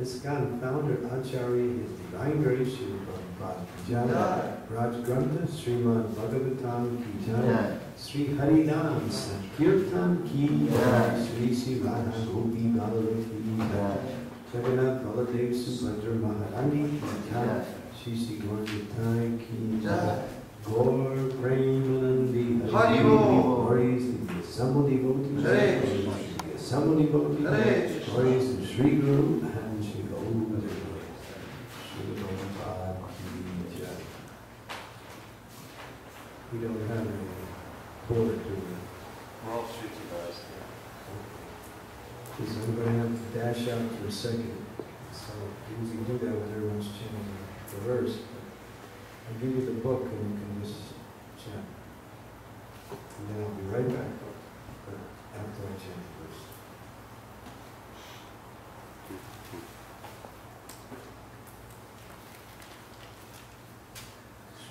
This founder Acharya is divine grace Jaya Raj Grantha Srimad Bhagavatam Ki Jaya Sri Harinam Sankirtan Ki Jaya Sri Sri Radha Gopi Balavi Ki Jaya Jagannath Baladev Subhadra Maharani Ki Jaya Sri Sri Gauratai Ki Jaya Gaur Premanandi Haribo Glories to the assembled devotees Assembled devotees Glories to Sri Guru and Sri Gaura Sri Prabhupada Ki Jai. We don't have any border to it. We're all streets of ours. So I'm going to have to dash out for a second. So you usually do that when everyone's chanting the verse. I'll give you the book and you can just chant. And then I'll be right back after I chant the verse.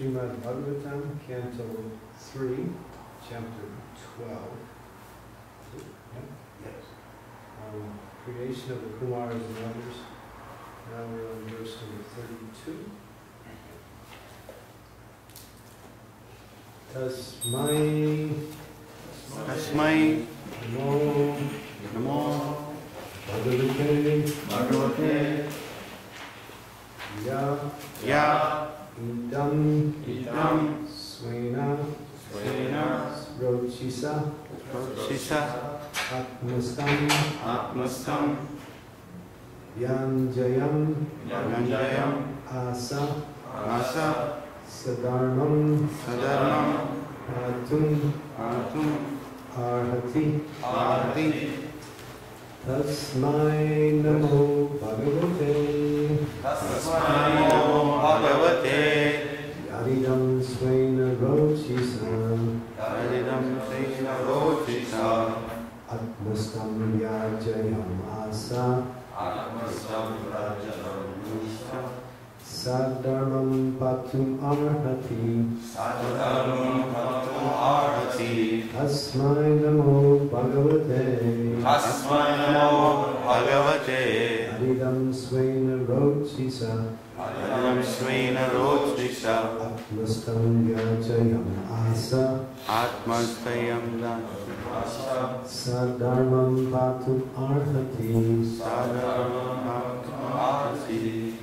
Srimad Bhagavatam, Canto 3, Chapter 12. Yes. creation of the Kumars and others. Now we're on verse number 32. Tasmai Namo Bhagavate Ya Idam Svena Rochisa Atmastam Yanjayam Asa Sadarmam Atum Arhati Tasmai Namo Bhagavate Yaridam Svena Rochisa Atmastam Yajayam Asa Sadharmam Patum Arhati Tasmai Namo Bhagavate Aridam Svena Rochisa Atmastam Yajayam Asa Sadharmam Patum Arhati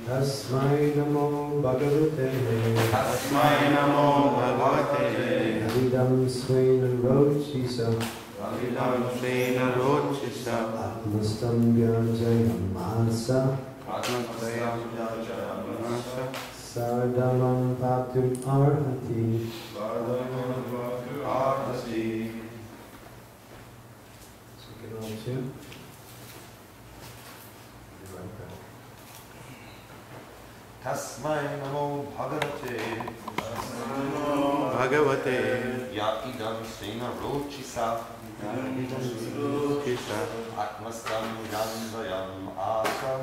Tasmai Namo Bhagavate Aridam Svena Rochisa Atmastam Yajayam Asa Sadhamam Patum Arhati. So we can all tune. Tasmai Namo Bhagavate Ya Idam Svena Rochisa Atmastam Yanjayam Asa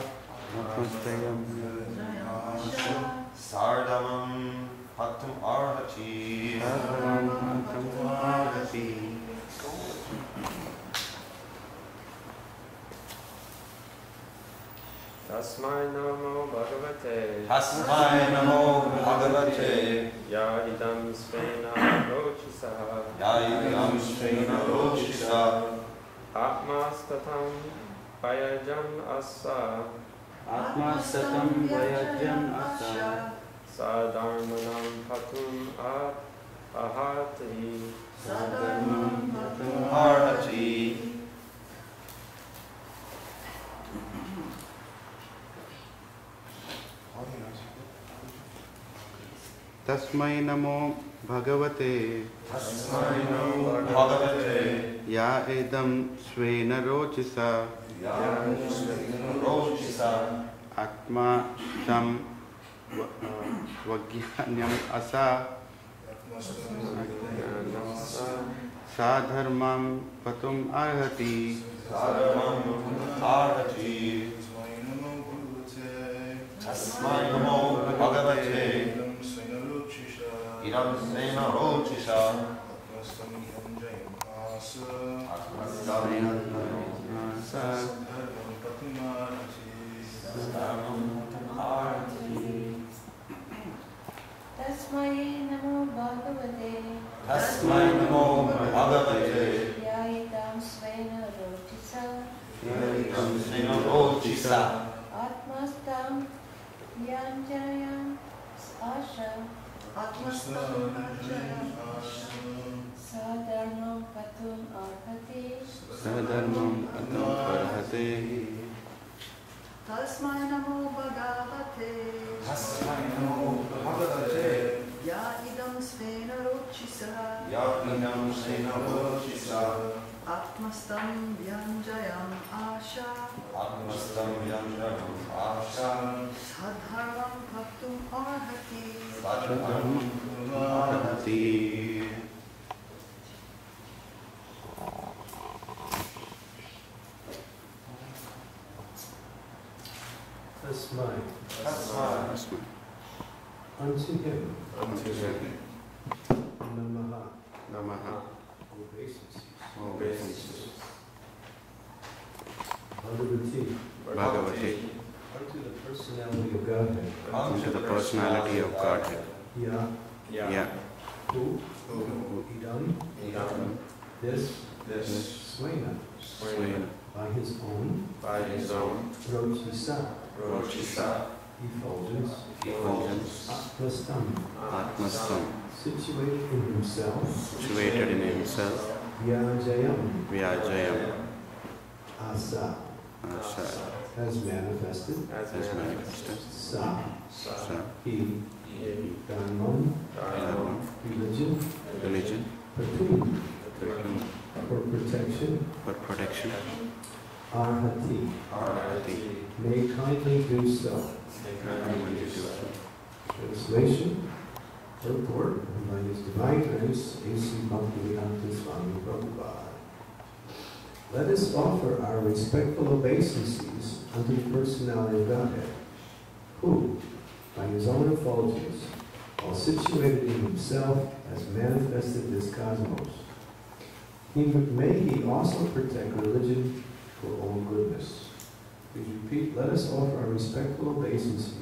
Sardamam Patum Arhati Tasmai Namo Bhagavate Ya Idam Svena Rochisa Atmastatam Vayajam Asa Sadharmanam Patum Ahati Tasmai Namo Bhagavate Ya Edam Svena Rochisa Atma Sam Vagyanyam Asa Sadharmam Patum Arhati Tasmai Namo Bhagavate Idam Svena Rochisa Tasmai Namo Bhagavate Ya Idam Svena Rochisa Atmastam Yanjayam Asha Sadharmam Patum Arhati Tasmai Namo Bhagavate Ya Idam Svena Rochisa Atmastam Yanjayam Asha Sadharmam Patum Arhati Tasmai. Unto him. Namaha. Obeisances. Bhagavati, unto the personality of Godhead. unto the personality of Godhead. Ya, Ya, who, idam, this, swena, Swena, by his own, rochisa, effulgence, Atmastam, situated in himself, situated in himself, Vyajayam, Vyajayam, asa, Asa, has manifested, has manifested, sa, Sa, he, dharmam, religion, patum, for protection, for protection, arhati, Arhati, may kindly do so. Translation, purport, by His Divine Grace, A.C. Bhaktivedanta Swami Prabhupada. Let us offer our respectful obeisances unto the personality of Godhead, who, by His own effulgence, while situated in Himself, has manifested this cosmos. May He also protect religion for all goodness. Please repeat, let us offer our respectful obeisances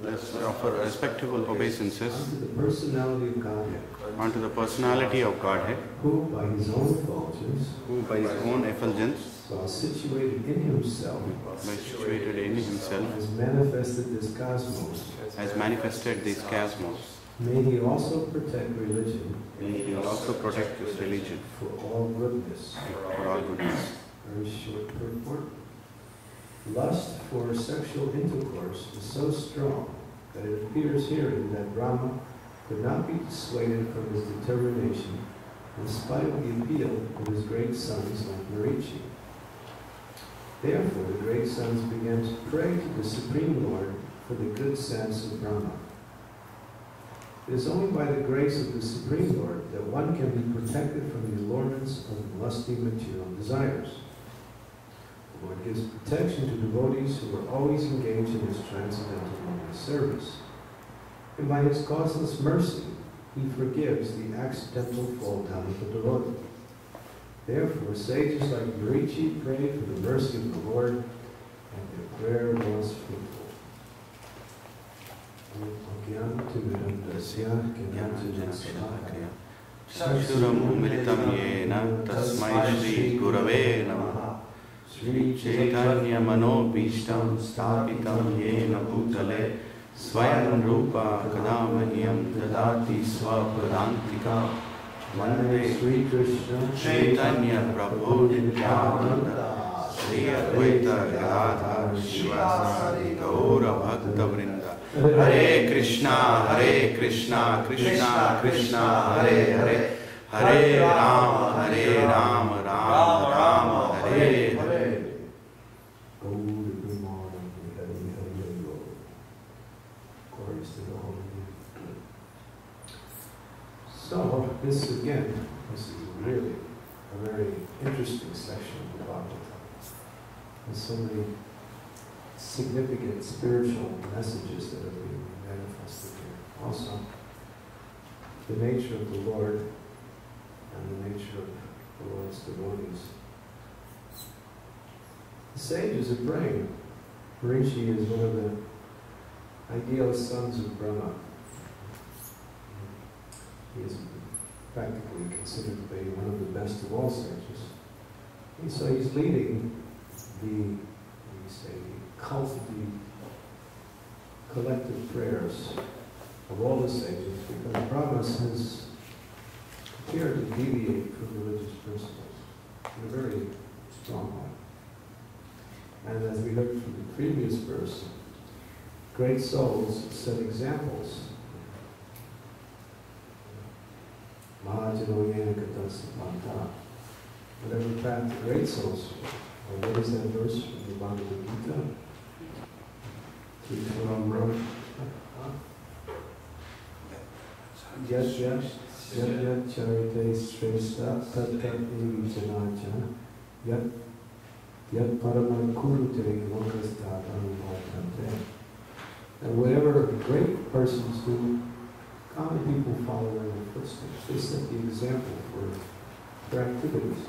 let's offer respectable obeisances unto the personality of Godhead, unto the personality of Godhead, who by His own effulgence, who by his own effulgence, while situated in Himself, by situated in himself, has manifested this cosmos. has manifested this cosmos. May He also protect religion May he also protect his religion for all goodness. for all goodness. Very short purport. Lust for sexual intercourse is so strong that it appears herein that Brahma could not be dissuaded from his determination in spite of the appeal of his great sons like Marichi. Therefore the great sons began to pray to the Supreme Lord for the good sense of Brahma. It is only by the grace of the Supreme Lord that one can be protected from the allurements of lusty material desires. The Lord gives protection to devotees who are always engaged in His transcendental loving service. And by His causeless mercy, He forgives the accidental fall down of the devotee. Therefore, sages like Marichi prayed for the mercy of the Lord, and their prayer was fruitful. Chakshuram militam yena tasmai Shri Gurave Namaha Shri Chaitanya Manobhishtam Sthapitam yena bhutale Swayam Rupa Kadamahyam Dadati Swapadantika Vande Sri Krishna Chaitanya Prabhu Nityananda Shri Advaita Gadadhar Shivasari Gaura Bhakta Vrinda Hare Krishna, Krishna Krishna, Hare Hare, Hare Rama, Rama Rama, Hare Hare. So, this is really a very interesting section of the Bhagavatam. There's so many significant spiritual messages that are being manifested here. Also, the nature of the Lord and the nature of the Lord's devotees. The sages are praying. Marichi is one of the ideal sons of Brahma. He is practically considered to be one of the best of all sages. And so he's leading the cult of the collective prayers of all the sages, because Brahma has appeared to deviate from religious principles in a very strong way. And as we heard from the previous verse, great souls set examples. Whatever path the great souls, or what is that verse from the Bhagavad Gita? Yat charite shrestha tat tat evicanacha yat paramam kurute lokasthatam bhavante. And whatever great persons do, common people follow in their footsteps. They set the example for activities.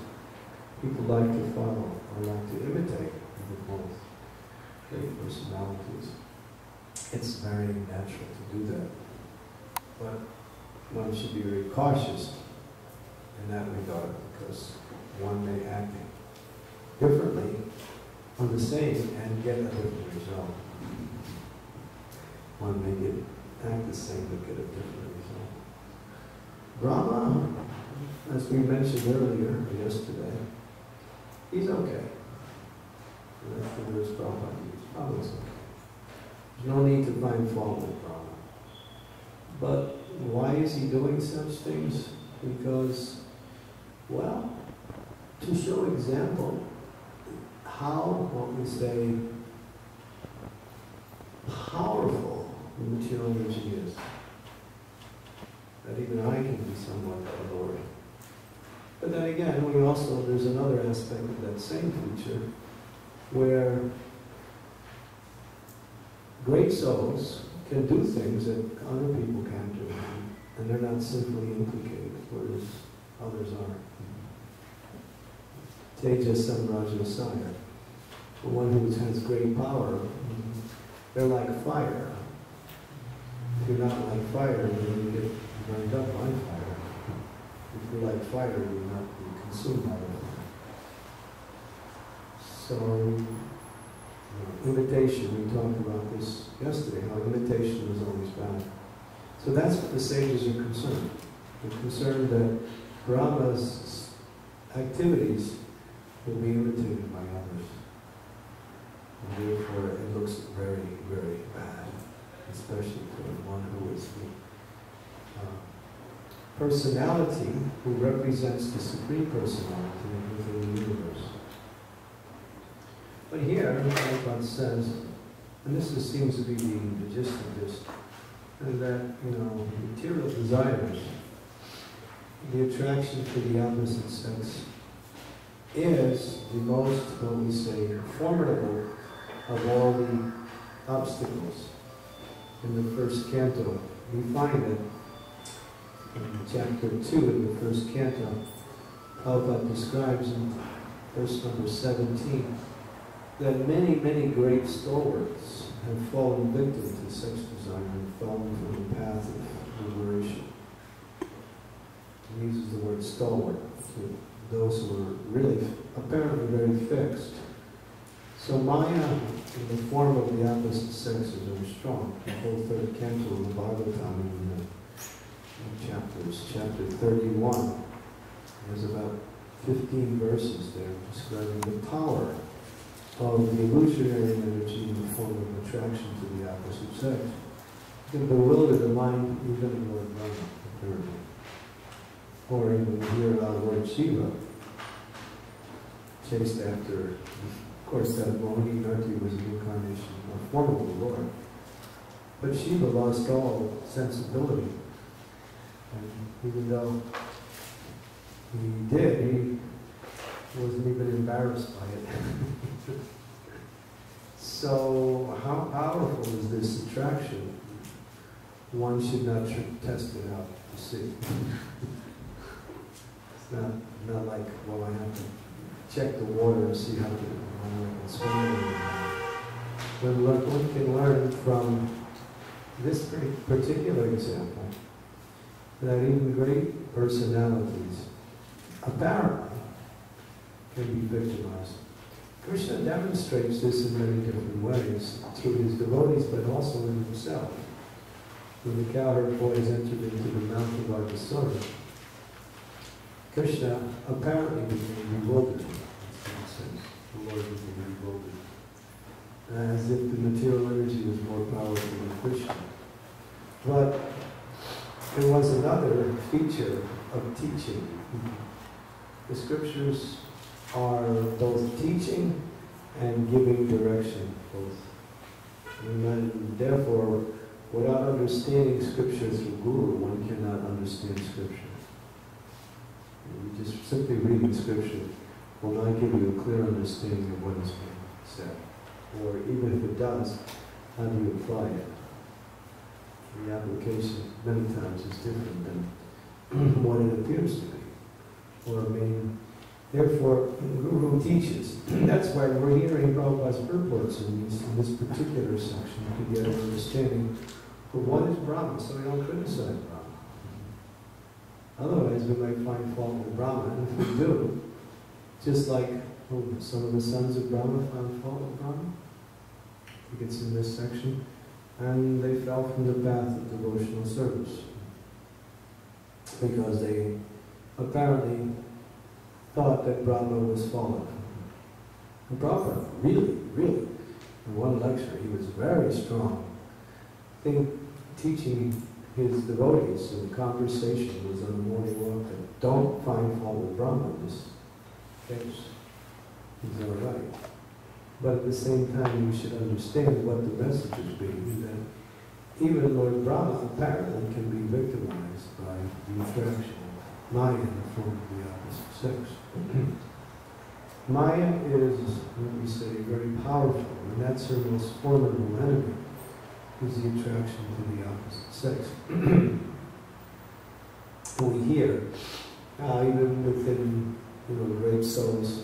People like to follow or like to imitate with both great personalities. It's very natural to do that. But one should be very cautious in that regard, because one may act differently on the same and get a different result. One may act the same but get a different result. Brahma, as we mentioned earlier, or yesterday, he's okay. And that's the words Prabhupada used. Brahma's okay. There's no need to find fault with Brahma. But why is he doing such things? Because, well, to show example how, what we say, powerful the material energy is. That even I can be somewhat allured. But then again, there's another aspect of that same feature where great souls can do things that other people can't do, and they're not simply implicated, whereas others are. Teja Samraja Saya, the one who has great power, they're like fire. If you're not like fire, then you get burned up by fire. If you're like fire, you'll not be consumed by it. So, imitation, we talked about this yesterday, how imitation is always bad. So that's what the sages are concerned. They're concerned that Brahma's activities will be imitated by others. And therefore it looks very, very bad, especially for one who is the personality who represents the Supreme Personality within the universe. But here, Prabhupada says, and this seems to be the gist of this, and that, material desires, the attraction to the opposite sex, is the most, what we say, formidable of all the obstacles. In the first canto, we find it in chapter 2 in the first canto. Prabhupada describes in verse number 17 that many, many great stalwarts have fallen victim to sex desire and fallen from the path of liberation. He uses the word stalwart to those who are really, apparently very fixed. So Maya, in the form of the opposite sexes, are strong. The whole third canto of the Bhagavatam in chapter 31, there's about 15 verses there describing the power of the illusionary energy in the form of attraction to the opposite sex. It can bewilder the mind even in Lord Brahma, apparently. Or even here our Lord Shiva, chased after, of course that Mohini Narti was an incarnation, a form of the Lord. But Shiva lost all sensibility. And even though he did, he wasn't even embarrassed by it. So how powerful is this attraction? One should not test it out to see. It's not like, well, I have to check the water and see how I can swim. But one can learn from this particular example that even great personalities apparently can be victimized. Krishna demonstrates this in many different ways, through his devotees, but also in himself. When the cowherd boys entered into the mouth of Arjuna, Krishna apparently became bewildered. The Lord became bewildered, as if the material energy was more powerful than Krishna. But there was another feature of teaching. The scriptures are both teaching and giving direction, both. And therefore, without understanding scripture through Guru, one cannot understand scripture. Just simply reading scripture will not give you a clear understanding of what is being said. Or even if it does, how do you apply it? The application many times is different than what it appears to be. Or Therefore, the Guru teaches. That's why we're hearing Prabhupada's purports in this particular section to get an understanding of what is Brahma, so we don't criticize Brahma. Otherwise, we might find fault with Brahma, and if we do, just like some of the sons of Brahma found fault with Brahma, I think it's in this section, and they fell from the path of devotional service because they apparently thought that Brahma was fallen. And Prabhupada, really, in one lecture, he was very strong. I think teaching his devotees in conversation was on the morning walk that don't find fault with Brahma in this case. He's all right. But at the same time, you should understand what the message is being, that even Lord Brahma apparently can be victimized by the attraction of Maya in the form of the opposite sex. Maya is, let me say, very powerful, and that's her most formidable enemy, is the attraction to the opposite sex. We hear, even within great souls,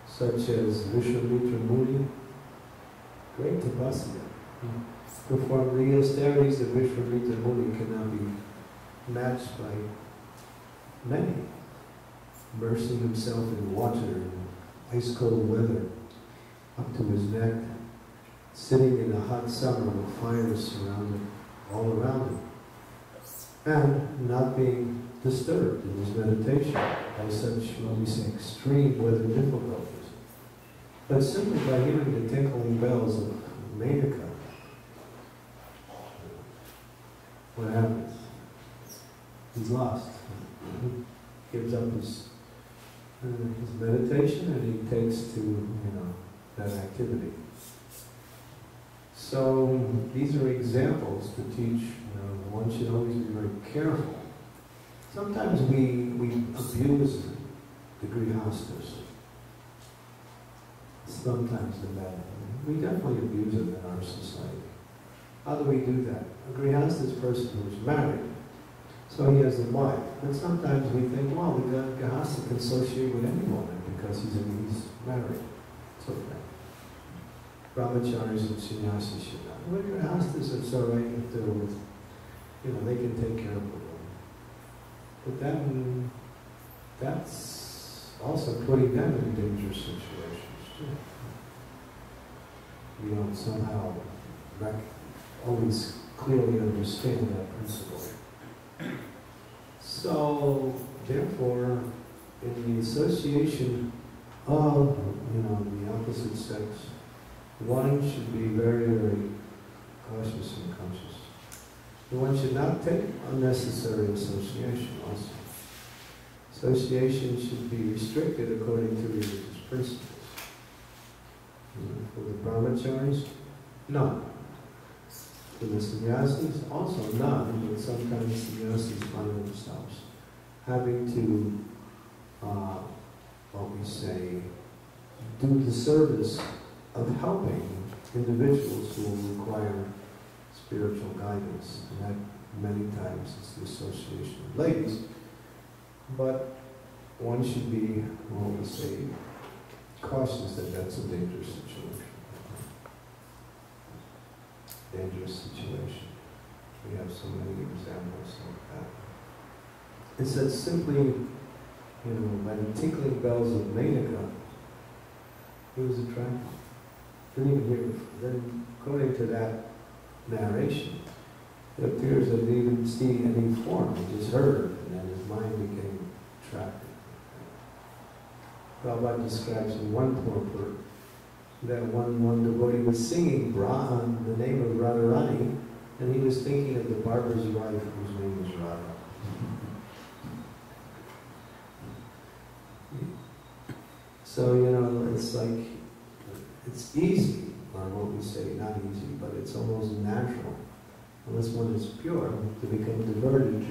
such as Vishwamitra Muni, great tapasya, perform the austerities of Vishwamitra Muni cannot be matched by many. Immersing himself in water in ice cold weather up to his neck, sitting in a hot summer with fires surrounded all around him, and not being disturbed in his meditation by such, what we say, extreme weather difficulties. But simply by hearing the tinkling bells of Medika, what happens? He's lost. He gives up his meditation and he takes to that activity. So these are examples to teach. One should always be very careful. Sometimes we abuse the grihastas. Sometimes the men. We definitely abuse them in our society. How do we do that? A grihasta is a person who is married, so he has a wife. But sometimes we think, well, the grihasta can associate with any woman because he's married. It's okay. Brahmacharis and sannyasis should not. Well, grihastas, it's all right if they're with, they can take care of the woman. But then, that's also putting them in dangerous situations too. We don't somehow always clearly understand that principle. So, therefore, in the association of, the opposite sex, one should be very, very cautious and conscious. And one should not take unnecessary association also. Association should be restricted according to religious principles. For the brahmacharis, none. For the sannyasis, also none, but sometimes sannyasis find themselves having to, do the service of helping individuals who will require spiritual guidance. And that many times is the association of ladies. But one should be, cautious that that's a dangerous situation. Dangerous situation. We have so many examples like that. It says simply, by the tinkling bells of Medika, he was attracted. Didn't even hear. Then, according to that narration, it appears that he didn't see any form. He just heard, and then his mind became attracted. Prabhupada describes in one purport that one devotee was singing the name of Radharani, and he was thinking of the barber's wife whose name was Radha. So, it's like, it's easy, or what we say, not easy, but it's almost natural, unless one is pure, to become diverted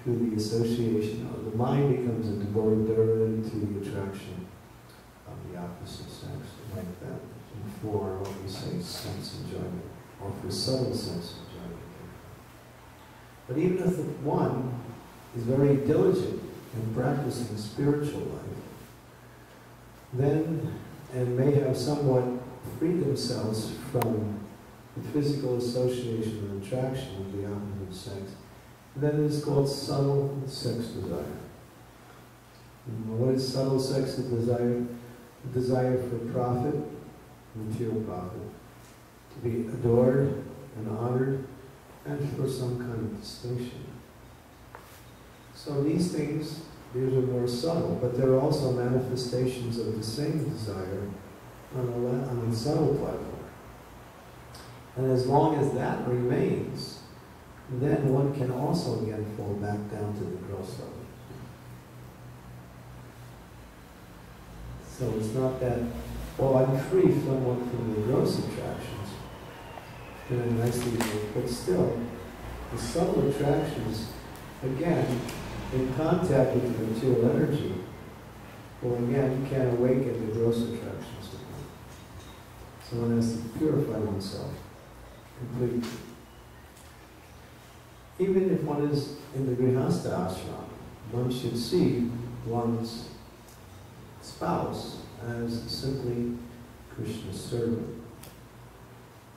to the association, or the mind becomes a diverted to the attraction of the opposite sex, like that, for what we say, sense enjoyment, or for subtle sense enjoyment. But even if one is very diligent in practicing spiritual life, then, and may have somewhat freed themselves from the physical association and attraction of the opposite sex, then it's called subtle sex desire. And what is subtle sex desire? The desire for profit, material profit, to be adored and honored, and for some kind of distinction. So these things, these are more subtle, but they're also manifestations of the same desire on the subtle platform. And as long as that remains, then one can also again fall back down to the gross level. So it's not that, well, I'm free somewhat from the gross attractions, in a nicely put, but still, the subtle attractions, again, in contact with the material energy, well, again, you can't awaken the gross attractions. So one has to purify oneself completely. Even if one is in the Grihastha ashram, one should see one's spouse as simply Krishna's servant.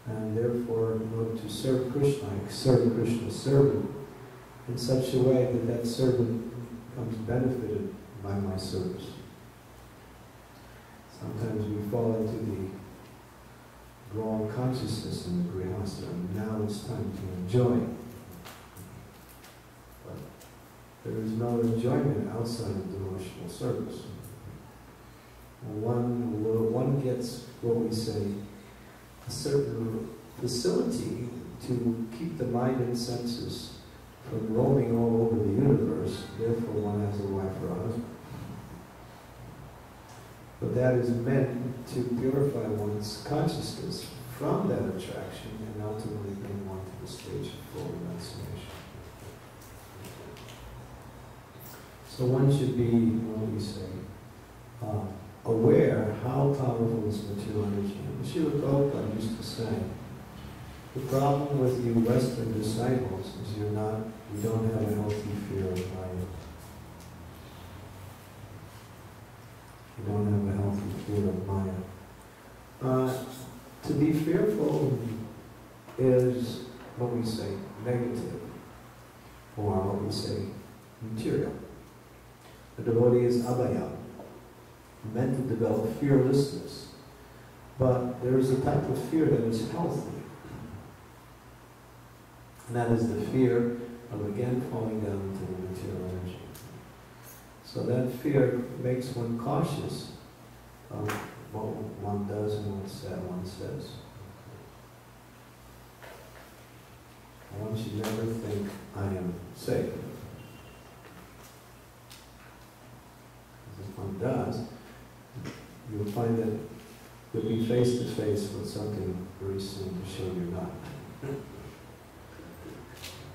And therefore, in order to serve Krishna, I serve Krishna's servant in such a way that that servant becomes benefited by my service. Sometimes we fall into the wrong consciousness in the Grihastha, and now it's time to enjoy. But there is no enjoyment outside of devotional service. One gets, what we say, a certain facility to keep the mind and senses from roaming all over the universe. Therefore, one has a wife or a husband. But that is meant to purify one's consciousness from that attraction and ultimately bring one to the stage of full renunciation. So one should be, what we say, aware how powerful is material energy. And Srila Prabhupada used to say, the problem with you Western disciples is you don't have a healthy fear of Maya. You don't have a healthy fear of Maya. To be fearful is what we say negative, or what we say material. The devotee is abhaya, meant to develop fearlessness. But there is a type of fear that is healthy. And that is the fear of again falling down into the material energy. So that fear makes one cautious of what one does and what one says. One should never think, I am safe. Because if one does, you'll find that you'll be face to face with something very soon to show you're not.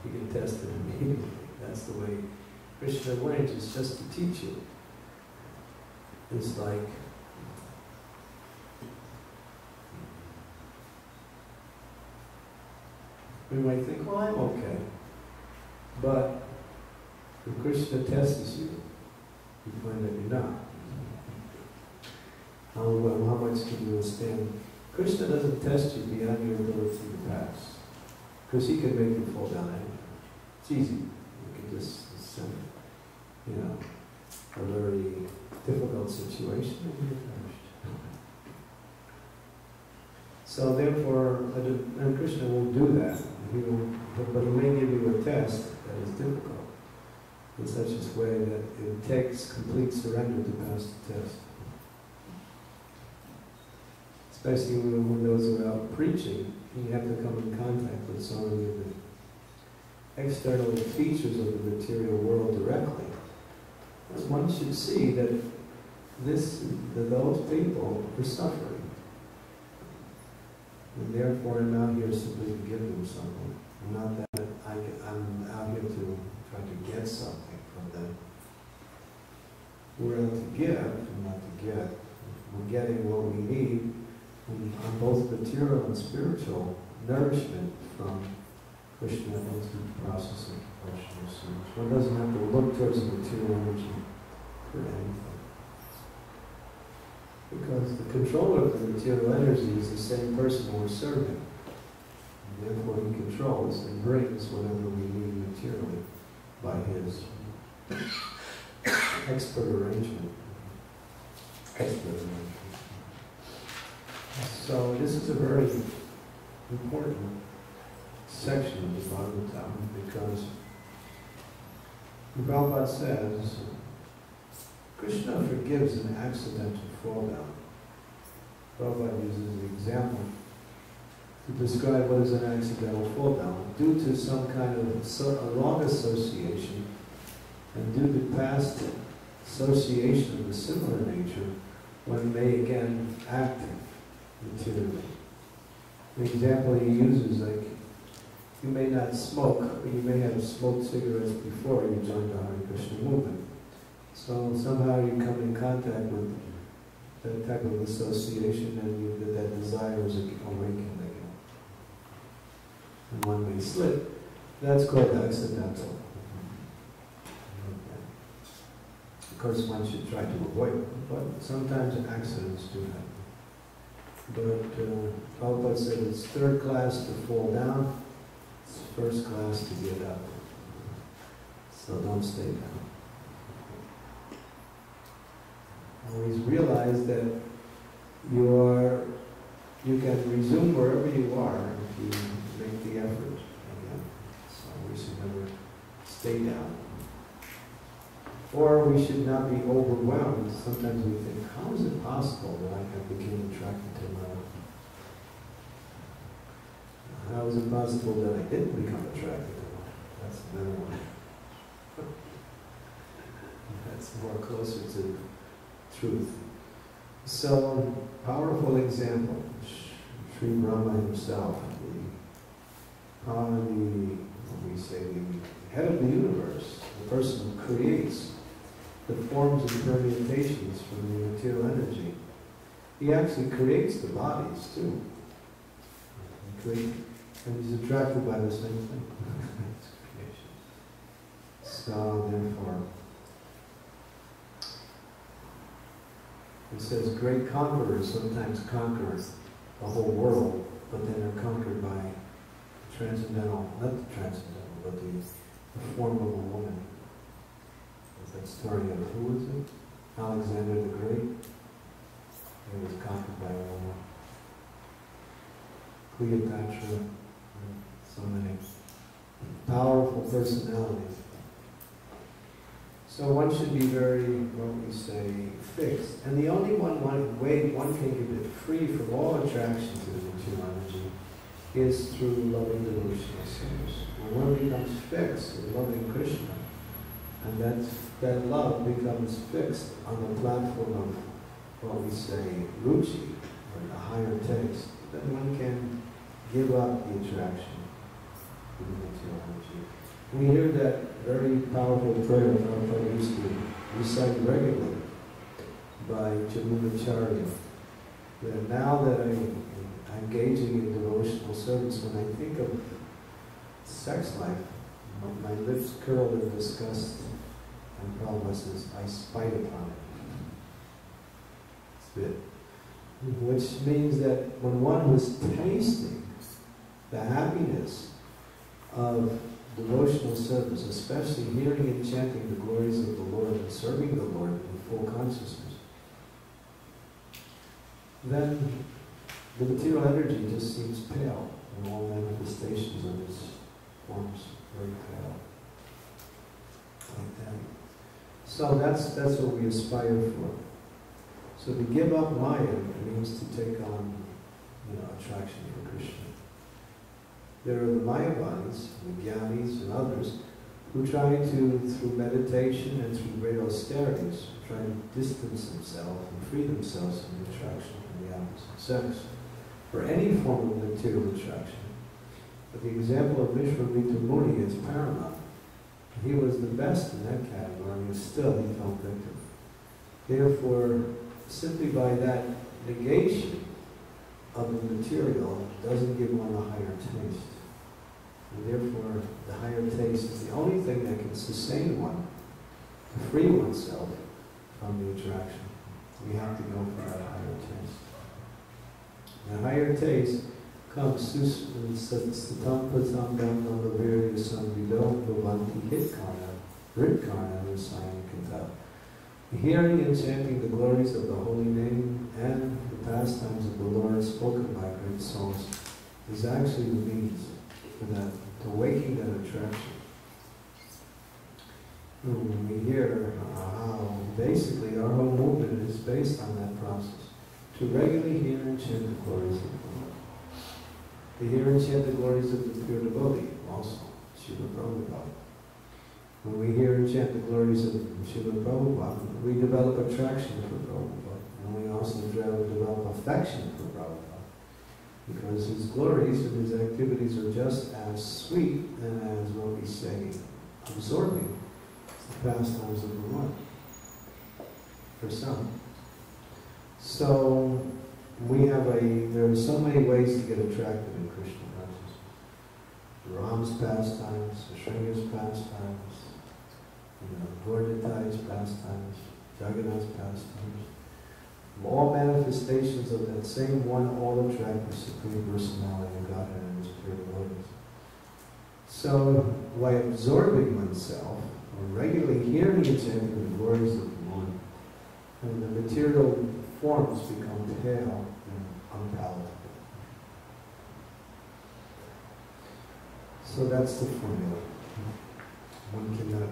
You can test it immediately. That's the way Krishna arranges, just to teach you. It's like we might think, well, I'm okay. But when Krishna tests you, you find that you're not. How much can you withstand? Krishna doesn't test you beyond your ability to pass. Because he can make you fall down anyway. It's easy. You can just send, a very difficult situation and you're finished. So therefore, and Krishna will do that. But he may give you a test that is difficult in such a way that it takes complete surrender to pass the test. Especially when those are out preaching, you have to come in contact with so many of the external features of the material world directly. And one should see that those people are suffering. And therefore I'm out here simply to give them something. Not that I'm out here to try to get something from them. We're out to give and not to get. We're getting what we need on both material and spiritual nourishment from Krishna into the process of devotional service. One doesn't have to look towards the material energy for anything. Because the controller of the material energy is the same person we're serving. And therefore he controls and brings whatever we need materially by his expert arrangement. So this is a very important section of the Bhagavatam because Prabhupada says Krishna forgives an accidental fall down. Prabhupada uses the example to describe what is an accidental fall down. Due to some kind of a long association and due to past association of a similar nature, one may again act materially. The example he uses, like, you may not smoke, but you may have smoked cigarettes before you joined the Hare Krishna movement. So somehow you come in contact with that type of association and that desire is awakened again. And one may slip. That's called accidental. Of course, one should try to avoid it, but sometimes accidents do happen. But Prabhupada said it's third class to fall down, it's first class to get up. So don't stay down. Always realize that you can resume wherever you are if you make the effort again. So we should never stay down. Or we should not be overwhelmed. Sometimes we think, how is it possible that I have become attracted to my life? How is it possible that I didn't become attracted to life? That's the better one. That's more closer to truth. So, powerful example. Sri Brahma himself, the head of the universe, the person who creates the forms and permutations from the material energy. He actually creates the bodies too. And he's attracted by the same thing. So therefore, it says great conquerors sometimes conquer the whole world, but then are conquered by transcendental, not the transcendental, but the form of a woman. That story of, who was it? Alexander the Great. He was conquered by a woman. Cleopatra. So many powerful personalities. So one should be very, what we say, fixed. And the only way one can get free from all attraction to the material energy is through loving devotional service. When one becomes fixed in loving Krishna, and that love becomes fixed on the platform of what we say, ruchi, or the higher taste, then one can give up the attraction to the material energy. We hear that very powerful prayer Prabhupada used to recite regularly by Jammunacharya. That now that I'm engaging in devotional service, when I think of sex life, my lips curl in disgust, and Prabhupada says, I spite upon it. Spit. Which means that when one was tasting the happiness of devotional service, especially hearing and chanting the glories of the Lord and serving the Lord in full consciousness, then the material energy just seems pale, and all manifestations of its forms very pale. Like that. So that's what we aspire for. So to give up Maya means to take on, attraction for Krishna. There are the Mayavadis, the Gyanis, and others who try to, through meditation and through great austerities, try to distance themselves and free themselves from the attraction from the opposite sex, for any form of material attraction. But the example of Vishwamitra Muni is paramount. He was the best in that category, and still he fell victim. Therefore, simply by that negation of the material doesn't give one a higher taste. And therefore, the higher taste is the only thing that can sustain one, to free oneself from the attraction. We have to go for our higher taste. The higher taste comes satam patam namavirya samvido bhavanti hitkarna rasayana. Hearing and chanting the glories of the holy name and the pastimes of the Lord spoken by great souls is actually the means for that, to awaken that attraction. When we hear how basically our whole movement is based on that process, to regularly hear and chant the glories of the Lord. To hear and chant the glories of the pure devotee, also, Srila Prabhupada. When we hear and chant the glories of Srila Prabhupada, we develop attraction for Prabhupada, and we also develop affection for Prabhupada, because his glories and his activities are just as sweet and as, what we say, absorbing the pastimes of the Lord, for some. So, there are so many ways to get attracted in Krishna consciousness. Ram's pastimes, Sringa's pastimes, Gaudiyatai's pastimes, Jagannath's pastimes, all manifestations of that same one all-attractive Supreme Personality of Godhead and His pure devotees. So, by absorbing oneself, or regularly hearing and chanting the glories of the Lord, and the material forms become pale and unpalatable. So that's the formula. One cannot.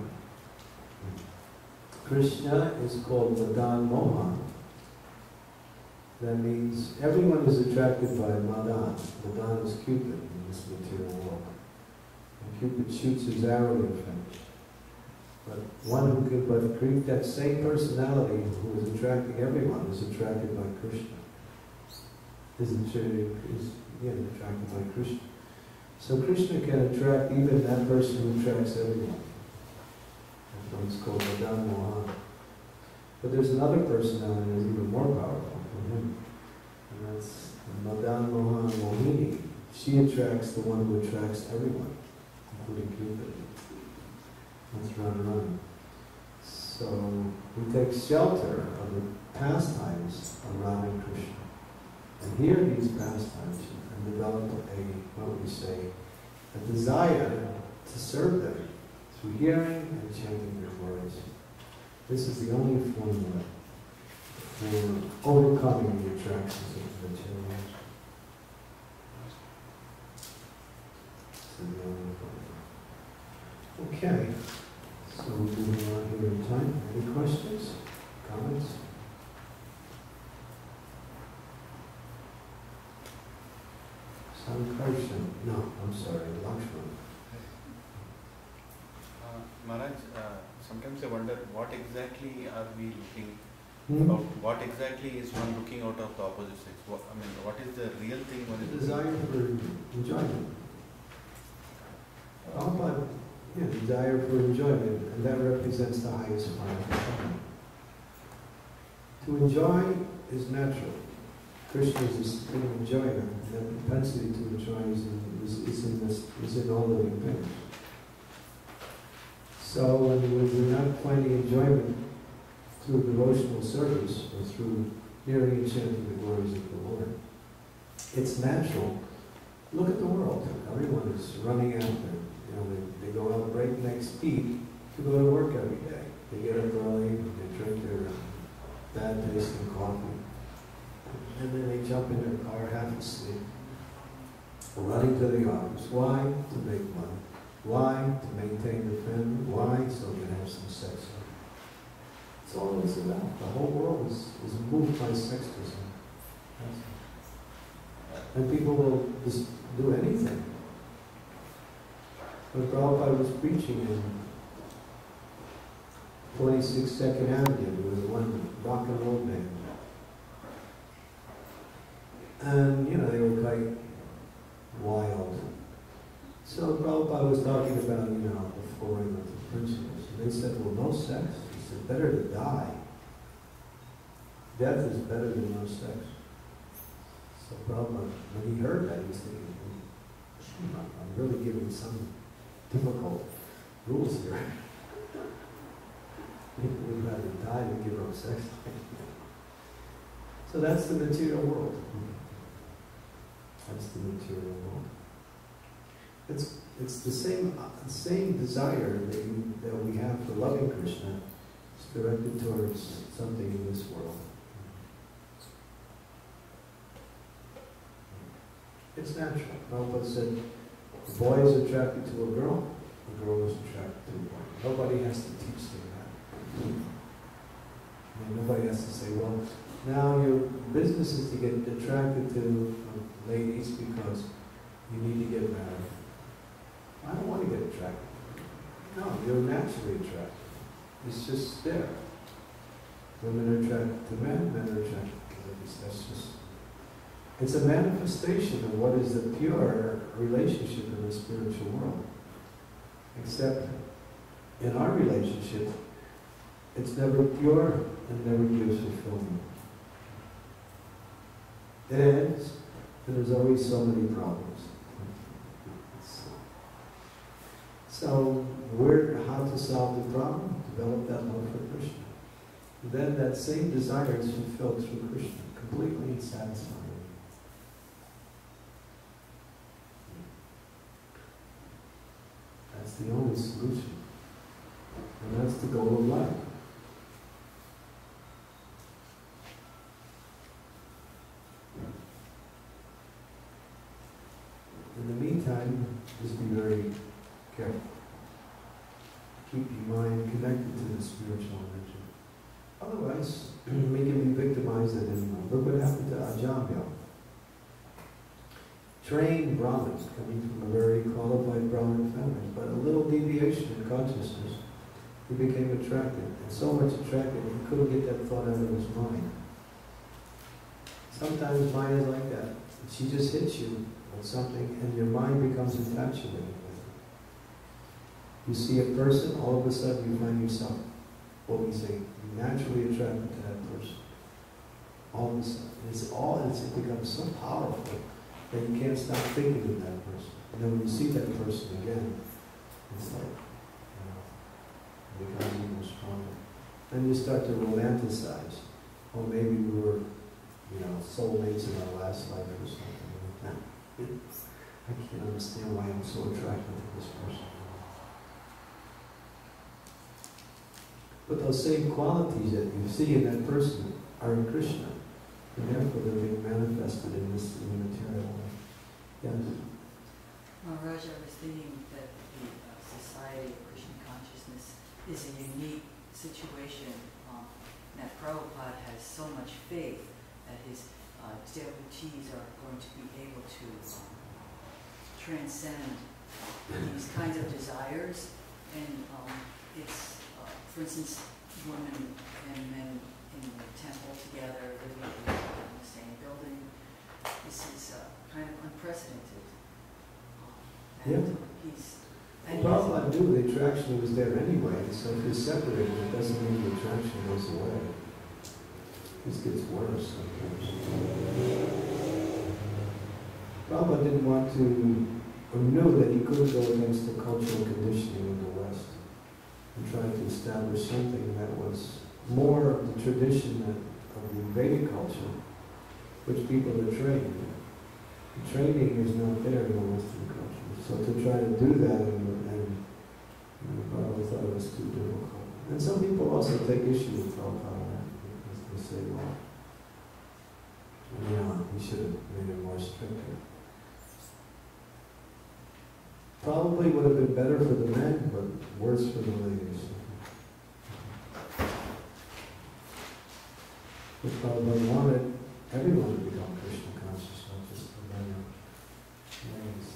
Krishna is called Madan Mohan. That means everyone is attracted by Madan. Madan is Cupid in this material world. And Cupid shoots his arrow in French. But one who could but create that same personality who is attracting everyone is attracted by Krishna. Is attracted by Krishna. So Krishna can attract even that person who attracts everyone. That's why it's called Madan Mohan. But there's another personality that's even more powerful than him. And that's Madan Mohan Mohini. She attracts the one who attracts everyone, including Cupid. Let's run. So we take shelter of the pastimes of Radha and Krishna, and hear these pastimes and develop a desire to serve them through hearing and chanting their glories. This is the only formula for overcoming the attractions of the material world. This is the only formula. Okay. So we're moving on here in time. Any questions? Comments? Sankarshan? No, I'm sorry, Lakshman. Maharaj, sometimes I wonder what exactly are we looking out? What exactly is one looking out of the opposite sex? What is the real thing one is Desire for enjoyment. Desire for enjoyment, and that represents the highest form of enjoyment. To enjoy is natural. Krishna is the supreme enjoyer, and that propensity to enjoy is in all living things. So when we're not finding enjoyment through devotional service or through hearing and chanting the glories of the Lord, it's natural. Look at the world. Everyone is running after. They go out breakneck speed to go to work every day. They get up early, they drink their bad tasting coffee, and then they jump in their car half asleep, running to the office. Why? To make money. Why? To maintain the family. Why? So they can have some sex. That's all it's about. The whole world is moved by sexism. And people will just do anything. When Prabhupada was preaching in 26th Avenue, there was one rock and roll band. And, they were quite wild. So Prabhupada was talking about, the four elemental principles. And they said, well, no sex. He said, better to die. Death is better than no sex. So Prabhupada, when he heard that, he was thinking, I'm really giving some difficult rules here. People would rather die than give up sex. So that's the material world. That's the material world. It's the same desire that we have for loving Krishna. It's directed towards something in this world. It's natural. Prabhupada said, the boy is attracted to a girl is attracted to a boy. Nobody has to teach them that. And nobody has to say, well, now your business is to get attracted to ladies because you need to get married. I don't want to get attracted. No, you're naturally attracted. It's just there. Women are attracted to men, men are attracted to ladies. That's just, it's a manifestation of what is the pure relationship in the spiritual world. Except in our relationship, it's never pure and never gives fulfillment. It ends, and there's always so many problems. So, how to solve the problem? Develop that love for Krishna. Then that same desire is fulfilled through Krishna, completely and satisfying. That's the only solution. And that's the goal of life. In the meantime, just be very careful. Keep your mind connected to the spiritual energy. Otherwise, we can be victimized at any moment. Look what happened to Ajamya. Trained Brahmins coming from a very qualified Brahmin family, but a little deviation in consciousness, he became attracted. And so much attracted, he couldn't get that thought out of his mind. Sometimes mind is like that. She just hits you with something and your mind becomes infatuated with it. You see a person, all of a sudden you find yourself, what we say, naturally attracted to that person. All of a sudden. It becomes so powerful that you can't stop thinking of that person. And then when you see that person again, it's like, it becomes even stronger. Then you start to romanticize. Or maybe we were, soulmates in our last life or something like that. I can't understand why I'm so attracted to this person. But those same qualities that you see in that person are in Krishna. And therefore they're being manifested in the material world. Yes? Maharaj, I was thinking that the Society of Krishna Consciousness is a unique situation, that Prabhupada has so much faith that his devotees are going to be able to transcend these kinds of desires. And it's, for instance, women and men in the temple together, living in the same building. This is kind of unprecedented. Prabhupada knew the attraction was there anyway, so if you're separated, it doesn't mean the attraction goes away. This gets worse sometimes. Prabhupada didn't want to, or knew that he couldn't go against the cultural conditioning of the West and try to establish something that was more of the tradition of the Vedic culture, which people are trained. The training is not there in the Western culture. So to try to do that, and Prabhupada thought it was too difficult. And some people also take issue with Prabhupada because they say, well, he should have made it more stricter. Probably would have been better for the men, but worse for the ladies. But Prabhupada wanted everyone to become Krishna conscious, not just the ladies.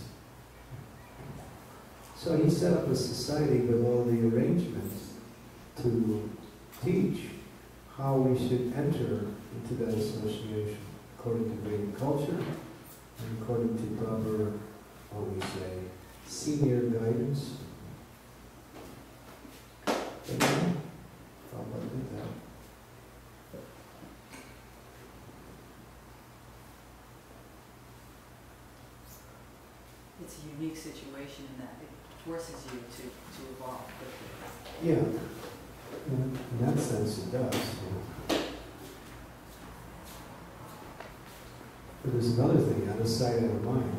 So he set up a society with all the arrangements to teach how we should enter into that association according to Vedic culture and according to proper, what we say, senior guidance. And Prabhupada did that. It's a unique situation in that it forces you to evolve quickly. Yeah, in that sense it does. But there's another thing, out of sight, out of mind.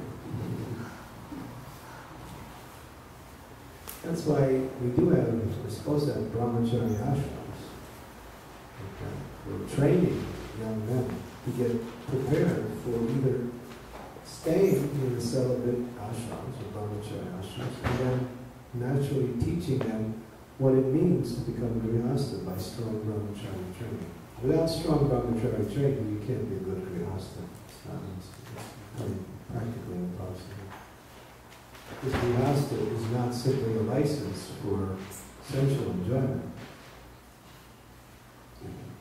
That's why we're supposed to have brahmachari ashrams. Okay? We're training young men to get prepared for either staying in the celibate ashrams or brahmachari ashrams, and then naturally teaching them what it means to become grihastha by strong brahmachari training. Without strong brahmachari training, you can't be a good grihastha. It's practically impossible. Because grihastha is not simply a license for sensual enjoyment.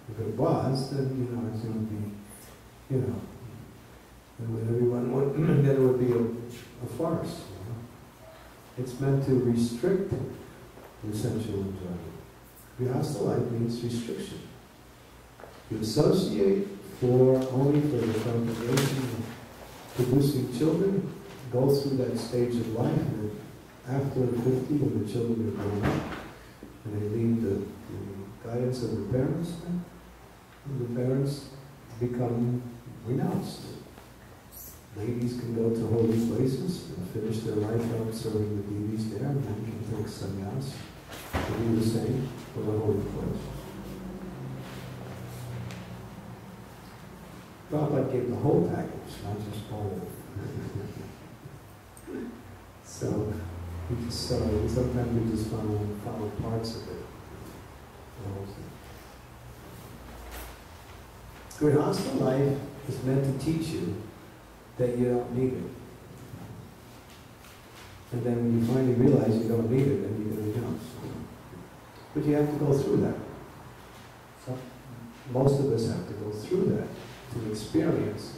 If it was, then it's going to be, and everyone would, then it would be a farce. It's meant to restrict the sensual enjoyment. Grihastha life means restriction. You associate only for the congregation of producing children, go through that stage of life, and after 50, when the children are grown up, and they leave the guidance of the parents, and the parents become renounced. Ladies can go to holy places and finish their life out serving the deities there, and then can take sannyas to do the same for the holy place. Prabhupada gave the whole package, not just all of it. So sometimes we just follow parts of it. Grihastha life is meant to teach you that you don't need it. And then when you finally realize you don't need it, then you're going to renounce. But you have to go through that. So most of us have to go through that to experience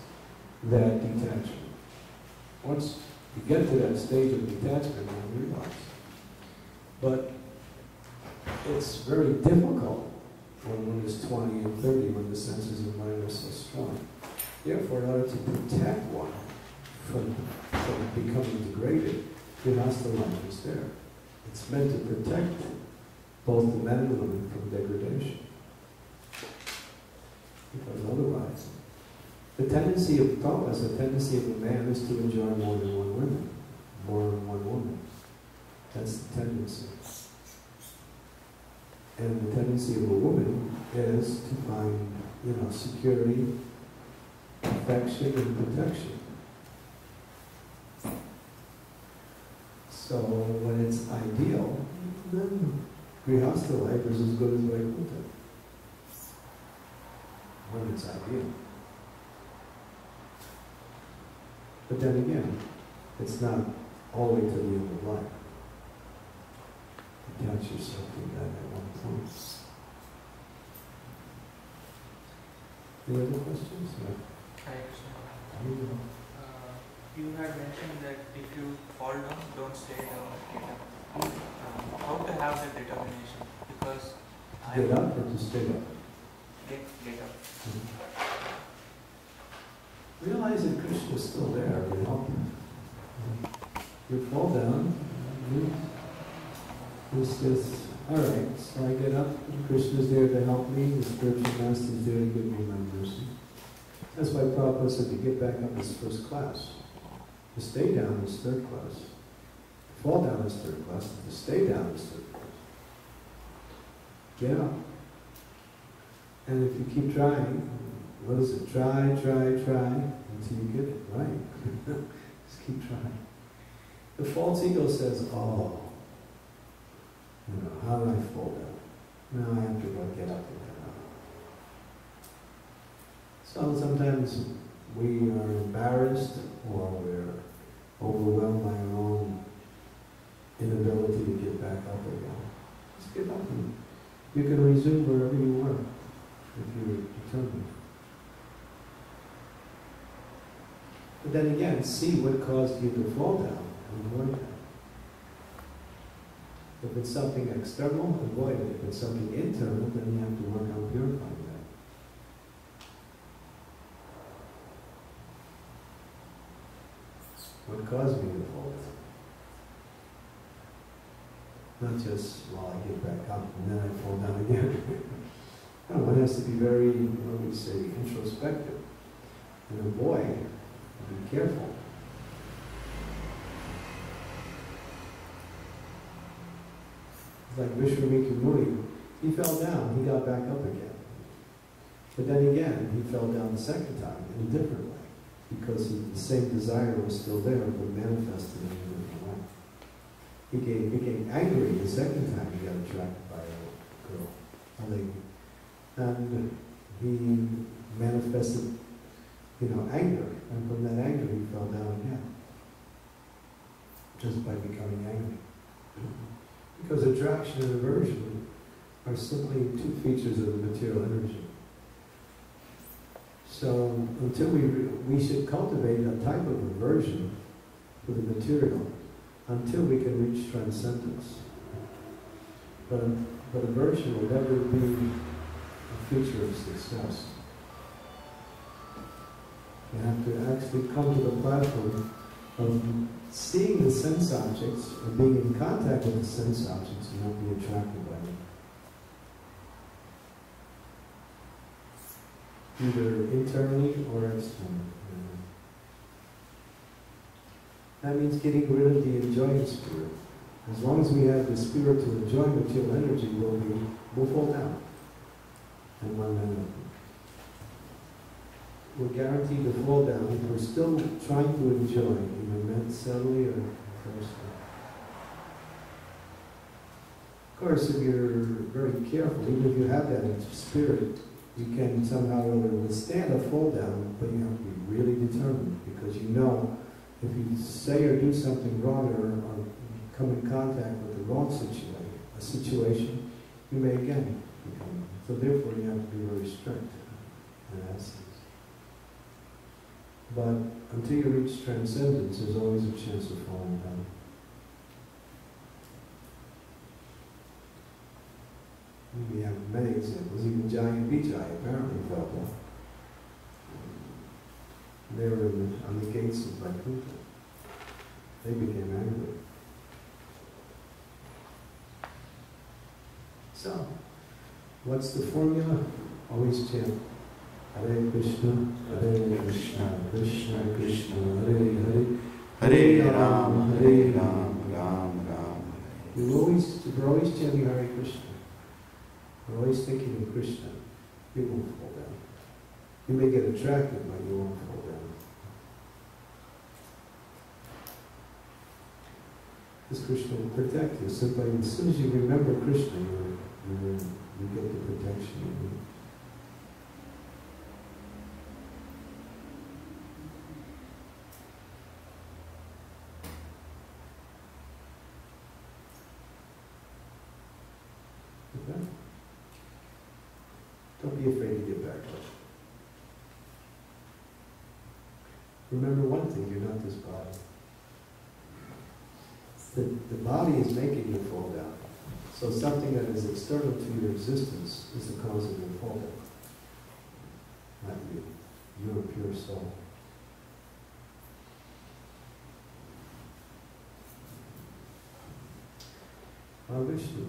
that detachment. Once you get to that stage of detachment, you realize. But it's very difficult when one is 20 and 30, when the senses of mind are so strong. Therefore, in order to protect one from becoming degraded, grihastha life is there. It's meant to protect both the men and women from degradation. Because otherwise, the tendency of a man is to enjoy more than one woman. That's the tendency. And the tendency of a woman is to find, security, affection, and protection. So when it's ideal, then grihastha life is as good as Vaikuntha. When it's ideal. But then again, it's not all the way to the end of life. Detach yourself from that at one point. Any other questions? Hare Krishna. You had mentioned that if you fall down, don't stay down, get up. How to have that determination? Because get up or to stay up? Get up. Realize that Krishna is still there to help you. You fall down, it's just, alright, so I get up, Krishna is there to help me, the spiritual master is there to give me my mercy. That's why Prabhupada said to get back up is first class. To stay down is third class. To fall down is third class. To stay down is third class. Get up. And if you keep trying, what is it? Try, until you get it right. Just keep trying. The false ego says, oh, how do I fall down? Now I have to go get up and get up. So sometimes we are embarrassed or we're overwhelmed by our own inability to get back up again. Just get up and you can resume wherever you were if you're determined. But then again, see what caused you to fall down and avoid that. If it's something external, avoid it. If it's something internal, then you have to work on purifying that. What caused me to fall down? Not just, well, I get back up and then I fall down again. No, one has to be very, what do we say, introspective. And avoid be careful. It's like Vishwamitra Muni. He fell down, he got back up again. But then again, he fell down the second time in a different way, because the same desire was still there, but manifested in a different way. He became angry the second time he got attracted by a girl, a lady. And he manifested, anger. And from that anger, he fell down again, just by becoming angry. Because attraction and aversion are simply two features of the material energy. So until we should cultivate a type of aversion for the material until we can reach transcendence. But aversion will never be a feature of success. You have to actually come to the platform of seeing the sense objects and being in contact with the sense objects and not be attracted by them. Either internally or externally. That means getting rid of the enjoying spirit. As long as we have the spirit to enjoy material energy, we'll fall down and run out of it. We're guaranteed to fall down if we're still trying to enjoy, either mentally or personally. Of course, if you're very careful, even if you have that spirit, you can somehow or other withstand a fall down, but you have to be really determined, because you know if you say or do something wrong or come in contact with the wrong situation, you may again become. So therefore you have to be very strict in essence. But until you reach transcendence, there's always a chance of falling down. We have many examples. Even Giant Vijay apparently fell down. They were on the gates of Vaikuntha. They became angry. So, what's the formula? Always chant Hare Krishna, Krishna Krishna, Hare Hare, Hare Ram, Hare Ram, Ram Ram. We're always chanting Hare Krishna. We're always thinking of Krishna. You won't fall down. You may get attracted, but you won't fall down. Because Krishna will protect you. Simply, as soon as you remember Krishna, you get the protection you need. Okay? Don't be afraid to get back up. Remember one thing, you're not this body. The body is making you fall down. So something that is external to your existence is the cause of your fall down. Not you. You're a pure soul. Vishnu.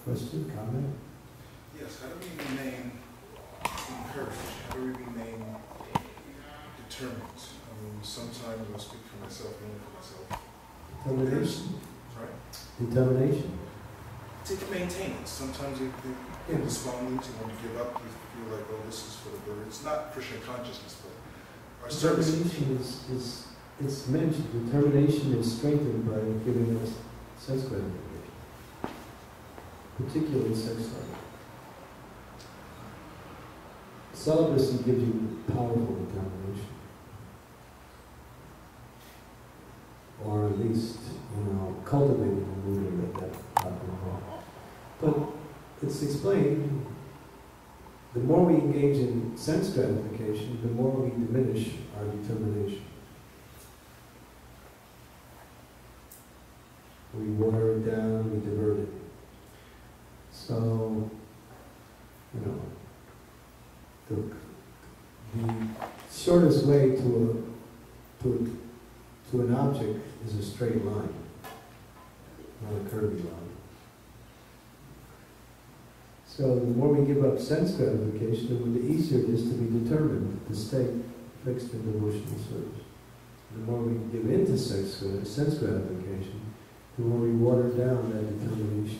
Question, comment? Yes, how do we remain encouraged? How do we remain determined? I mean, sometimes I'll speak for myself, only for myself. Determination. Right? Determination. To maintain it. Sometimes you get despondent, you want to give up, you feel like, oh, this is for the bird. It's not Krishna consciousness, but our service. Determination is it's mentioned. Determination is strengthened by giving us sense gratification, particularly sex life. Celibacy gives you powerful determination, or at least, cultivating the mood of that alcohol. But it's explained, the more we engage in sense gratification, the more we diminish our determination. We water it down, we divert it. So, the shortest way to an object is a straight line, not a curvy line. So the more we give up sense gratification, the easier it is to be determined, to stay fixed in devotional service. The more we give into sense gratification, the more we water down that determination.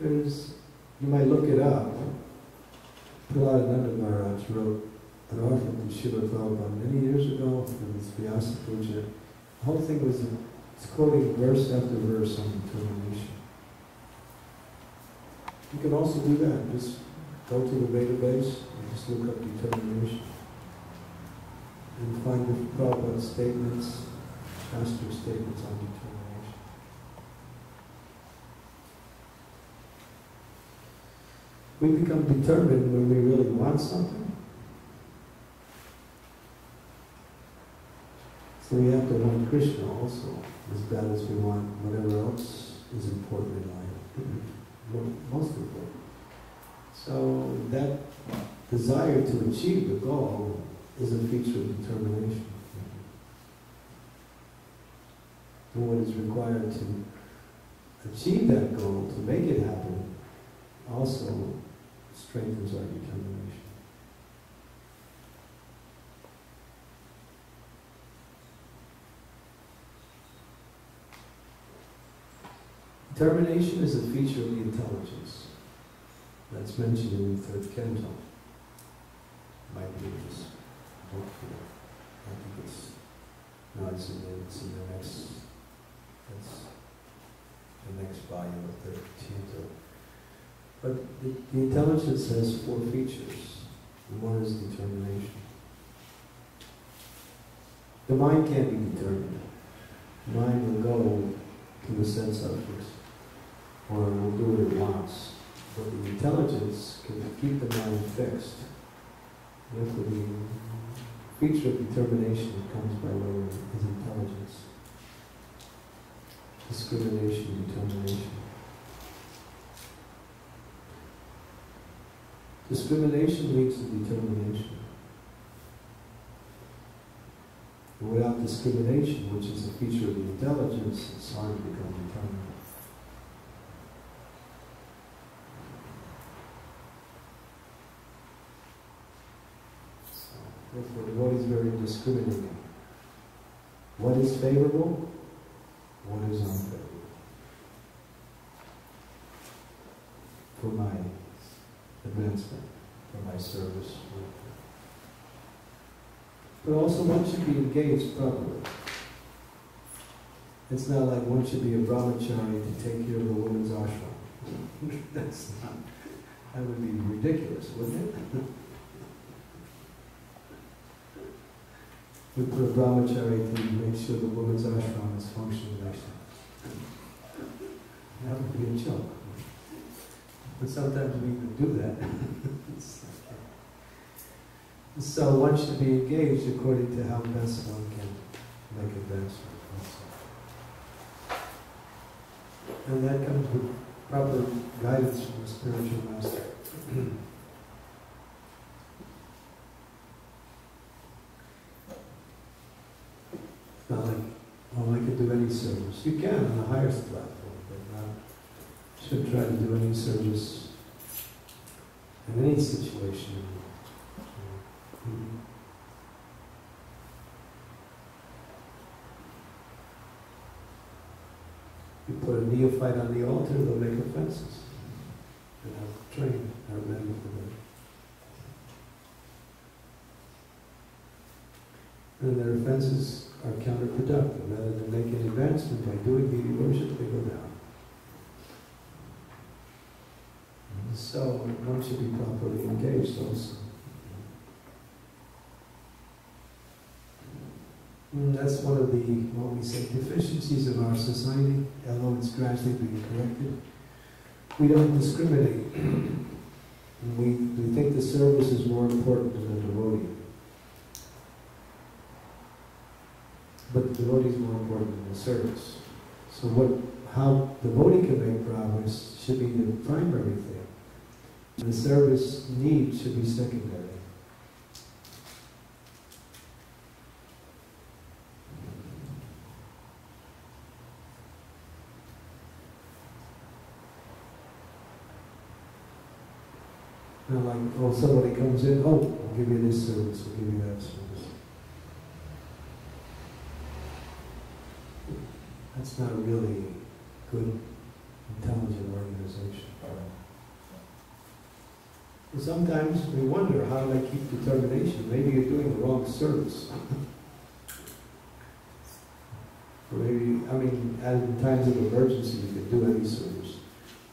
You might look it up. HHCandraMouliMaharaj wrote an article to Srila Prabhupada many years ago from his Vyasa Puja. The whole thing was it's quoting verse after verse on determination. You can also do that. Just go to the database and just look up determination. And find the Prabhupada statements, Shastra statements on determination. We become determined when we really want something. So we have to want Krishna also, as bad as we want whatever else is important in life. Most important. So that desire to achieve the goal is a feature of determination. And what is required to achieve that goal, to make it happen, also strengthens our determination. Determination is a feature of the intelligence. That's mentioned in the third canto. Might be this book here. I think it's the next volume of the third canto. But the intelligence has 4 features. And one is determination. The mind can't be determined. The mind will go to the sense objects, or it will do what it wants. But the intelligence can keep the mind fixed. Therefore, the feature of determination comes by way of his intelligence. Discrimination, determination. Discrimination leads to determination. And without discrimination, which is a feature of the intelligence, it's hard to become determined. Therefore, the devotee is very discriminating. What is favorable? What is unfavorable? For my advancement, for my service. But also one should be engaged properly. It's not like one should be a brahmachari to take care of a woman's ashram. That would be ridiculous, wouldn't it? We put a brahmachari to make sure the woman's ashram is functioning like that. That would be a joke. But sometimes we even do that. So one should be engaged according to how best one can make advancement. And that comes with proper guidance from the spiritual master. It's not like, oh, I could do any service. You can on the highest platform, but should try to do any service in any situation. You put a neophyte on the altar, they'll make offenses. They're not trained, not ready for that. And their offenses are counterproductive. Rather than make an advancement by doing deity worship, they go down. So one should be properly engaged also. That's one of the, what we say, deficiencies of our society, although it's gradually being corrected. We don't discriminate. We think the service is more important than the devotee. But the devotee is more important than the service. So how the devotee can make progress should be the primary thing. The service need should be secondary. You know, like, oh, somebody comes in, oh, we'll give you this service, we'll give you that service. That's not really good, intelligent organization. And sometimes we wonder, how do I keep determination? Maybe you're doing the wrong service. Or maybe, I mean, in times of emergency, you can do any service.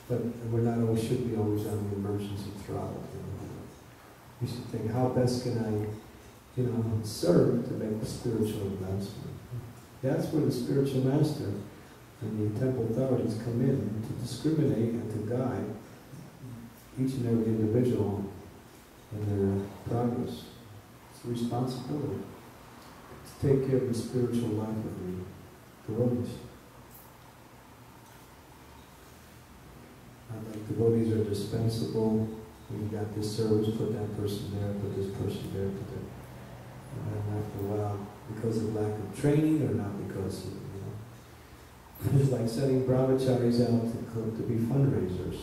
But we're not always, should be always on the emergency throttle. You should think, how best can I, serve to make the spiritual advancement? That's where the spiritual master and the temple authorities come in to discriminate and to guide each and every individual in their progress. It's a responsibility to take care of the spiritual life of the devotees. Not like devotees are dispensable. We've got this service, put that person there, put this person there, put that. And after a while, because of lack of training or not because of, it's like sending brahmacharis out to be fundraisers.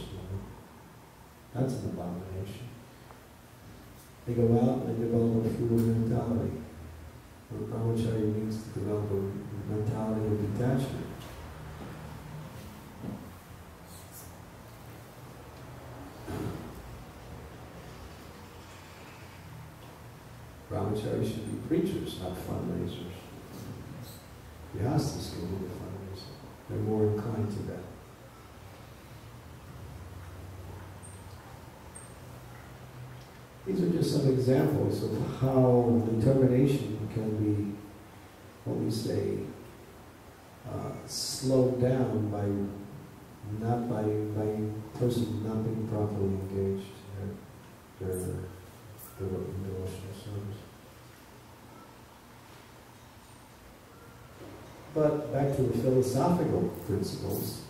That's an abomination. They go out and they develop a feudal mentality. What brahmachari means to develop a mentality of detachment. Brahmacharis should be preachers, not fundraisers. Vyasas can be the fundraiser. They're more inclined to that. These are just some examples of how determination can be, what we say, slowed down by person not being properly engaged in their devotional service. But back to the philosophical principles,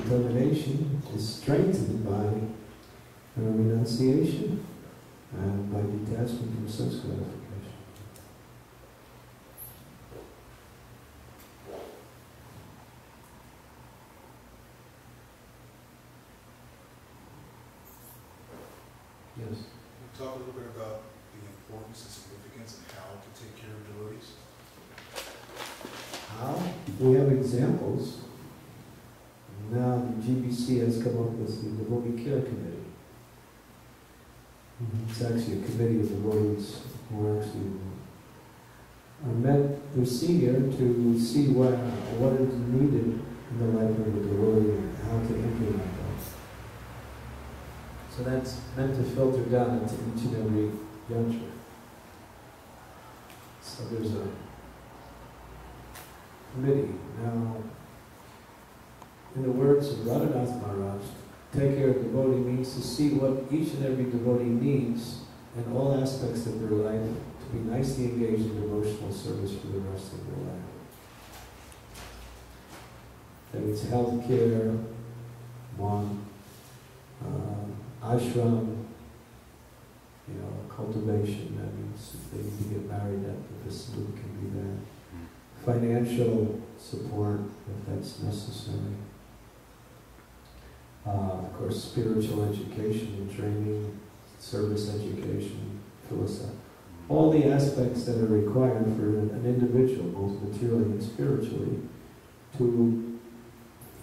determination is strengthened by renunciation and by detachment from sense gratification. Yes? Talk a little bit about the importance and significance and how to take care of devotees. How? We have examples. Now the GBC has come up with the Devotee Care Committee. It's actually a committee of devotees who actually met the senior to see what is needed in the life of the devotee and how to implement that. So that's meant to filter down into each and every yantra. So there's a committee. Now, in the words of Radhanath Maharaj, take care of the devotee means to see what each and every devotee needs in all aspects of their life to be nicely engaged in devotional service for the rest of their life. That means health care, one, ashram, cultivation, that means if they need to get married, that the facility can be there. Financial support, if that's necessary. Of course, spiritual education and training, service education, philosophy. All the aspects that are required for an individual, both materially and spiritually, to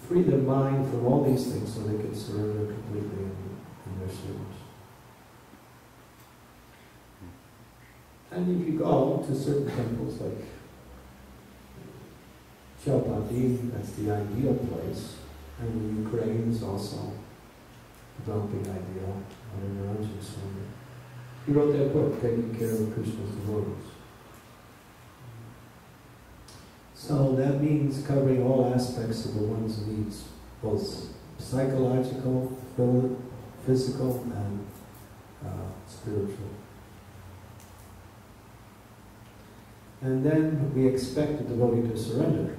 free their mind from all these things so they can surrender completely in their service. And if you go to certain temples like Chowpatty, that's the ideal place, and the Ukraine is also developing ideal under Naranjan Swami. He wrote that book, Taking Care of Krishna's Devotees. So that means covering all aspects of the one's needs, both psychological, physical, and spiritual. And then we expect the devotee to surrender.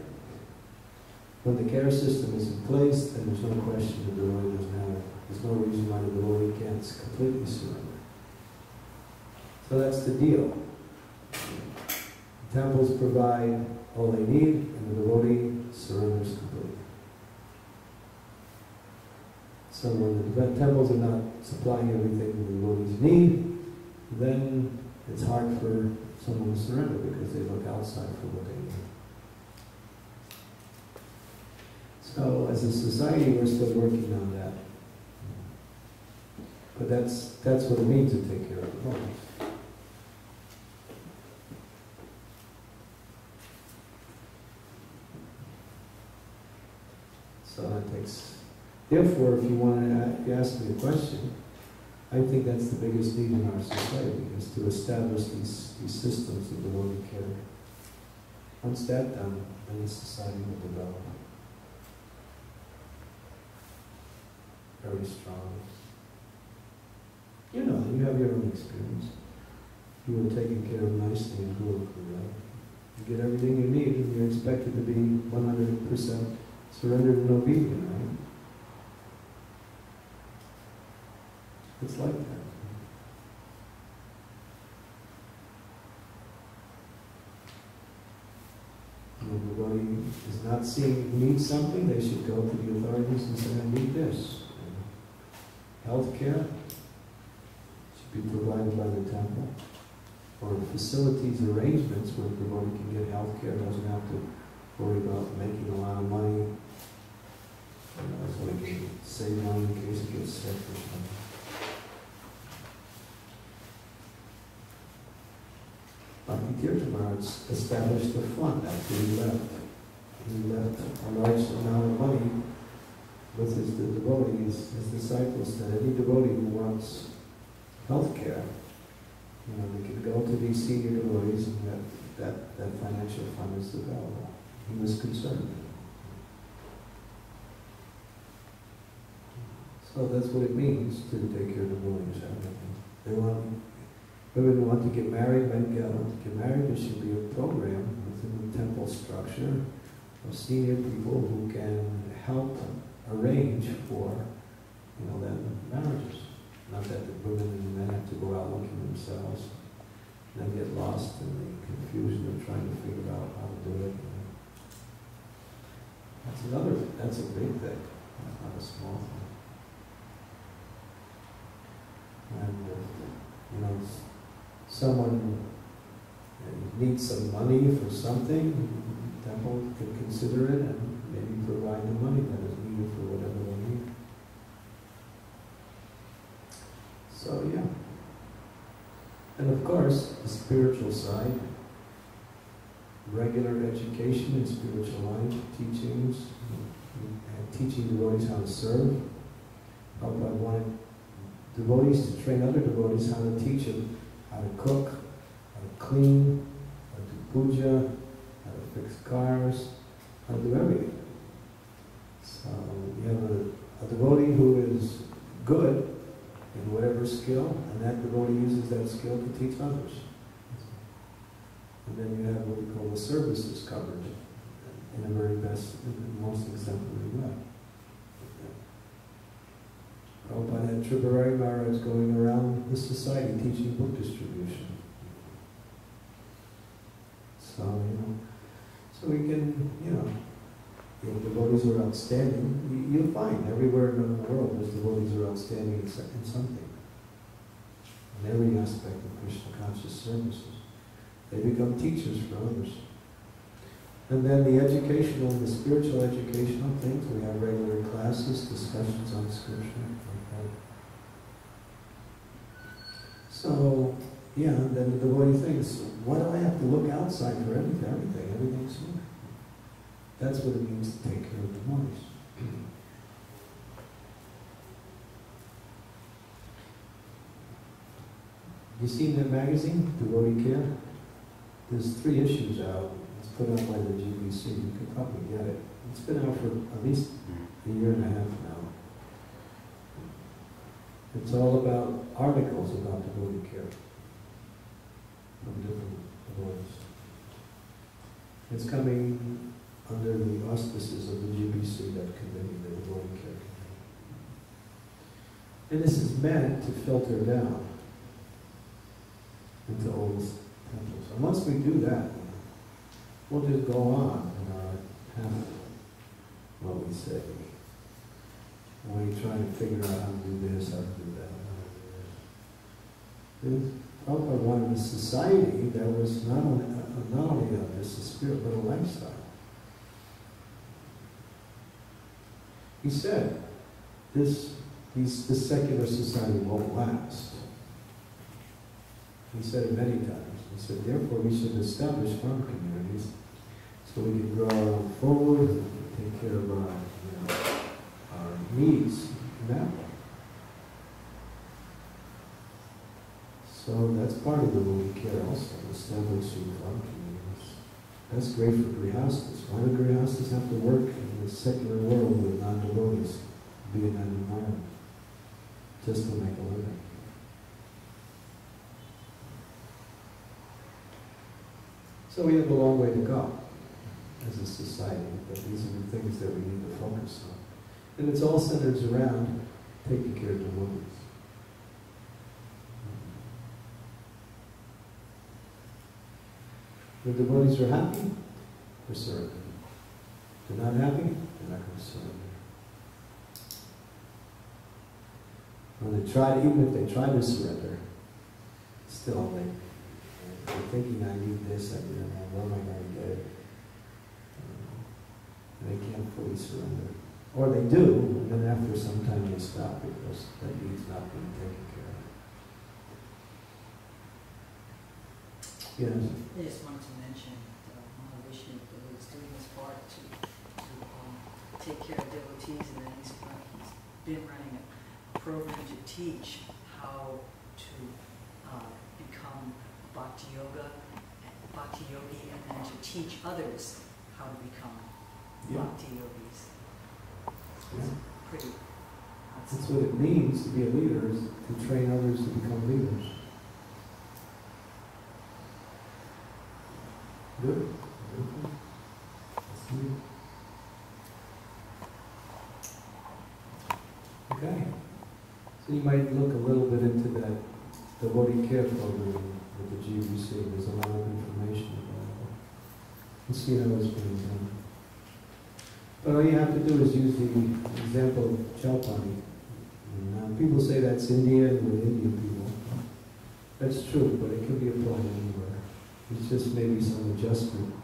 When the care system is in place, then there's no question the devotee doesn't have it. There's no reason why the devotee can't completely surrender. So that's the deal. The temples provide all they need, and the devotee surrenders completely. So when the temples are not supplying everything the devotees need, then it's hard for someone to surrender because they look outside for what they need. So as a society, we're still working on that. But that's what it means to take care of the devotees. So that takes. Therefore, if you ask me a question, I think that's the biggest need in our society, is to establish these systems of devotee care. Once that's done, then the society will develop very strong. You know, you have your own experience. You were taken care of nicely in Guru, right? You get everything you need, and you're expected to be 100% surrendered and obedient, right? It's like that. When the devotee is not needs something, they should go to the authorities and say, I need this. Health care should be provided by the temple. Or facilities arrangements where the devotee can get health care, doesn't have to worry about making a lot of money. So they can save money in case he gets sick or something. HHCandraMouliMaharaj established a fund after he left. He left a large amount of money with his devotees, his disciples, that any devotee who wants health care, they can go to these senior devotees and that financial fund is available. He was concerned. So that's what it means to take care of devotees. Women want to get married, men want to get married. There should be a program within the temple structure of senior people who can help arrange for, them marriages. Not that the women and the men have to go out looking themselves and then get lost in the confusion of trying to figure out how to do it. That's a big thing. That's not a small thing. And someone needs some money for something, the temple could consider it and maybe provide the money that is needed for whatever they need. So yeah. And of course, the spiritual side, regular education in spiritual life, teachings, and teaching devotees how to serve. Prabhupada wanted devotees to train other devotees how to teach them how to cook, how to clean, how to do puja, how to fix cars, how to do everything. So you have a devotee who is good in whatever skill, and that devotee uses that skill to teach others. And then you have what we call the services covered in a very most exemplary way. Prabhupada had HHCandraMouliMaharaj going around the society teaching book distribution. So, so we can, if devotees are outstanding, you'll find everywhere in the world there's devotees who are outstanding in something. In every aspect of Krishna conscious services. They become teachers for others. And then the educational, the spiritual educational things, we have regular classes, discussions on scripture. So, then the devotee thinks, why do I have to look outside for everything? Everything's here. That's what it means to take care of the devotees. You seen that magazine, Devotee Care? There's 3 issues out. It's put out by the GBC. You could probably get it. It's been out for at least a year and a half now. It's all about articles about devotee care from different devotees. It's coming under the auspices of the GBC, that committee, the devotee care committee. And this is meant to filter down into old temples. And once we do that, we'll just go on in our path, what we say, when you try to figure out how to do this, how to do that, Prabhupada wanted a society that was not only just a spirit, but a lifestyle. He said, this secular society won't last. He said it many times. He said, therefore we should establish farm communities so we can grow our own food, and take care of our needs in that way. So that's part of the movie care also, establishing farm communities. That's great for grihastas. Why do grihastas have to work in the secular world with non-devotees, be in that environment, just to make a living? So we have a long way to go as a society, but these are the things that we need to focus on. And it's all centered around taking care of devotees. The devotees are happy, they're serving. They're not happy, they're not going to serve. When they try, even if they try to surrender, still they're thinking, I need this, I need that, where am I going to get it? And they can't fully surrender. Or they do, and then after some time they stop because that need's not being taken care of. Yes? I just wanted to mention that Mahavishnu was doing his part to take care of devotees, and then he's been running a program to teach how to become bhakti yogi, and then to teach others how to become bhakti yogis. It's pretty. That's what it means to be a leader, is to train others to become leaders. Good. That's good. Okay. So you might look a little bit into that devotee care program with the GBC. There's a lot of information about it. And see how it's being done. But all you have to do is use the example of Chalpani. People say that's India and with Indian people. That's true, but it can be applied anywhere. It's just maybe some adjustment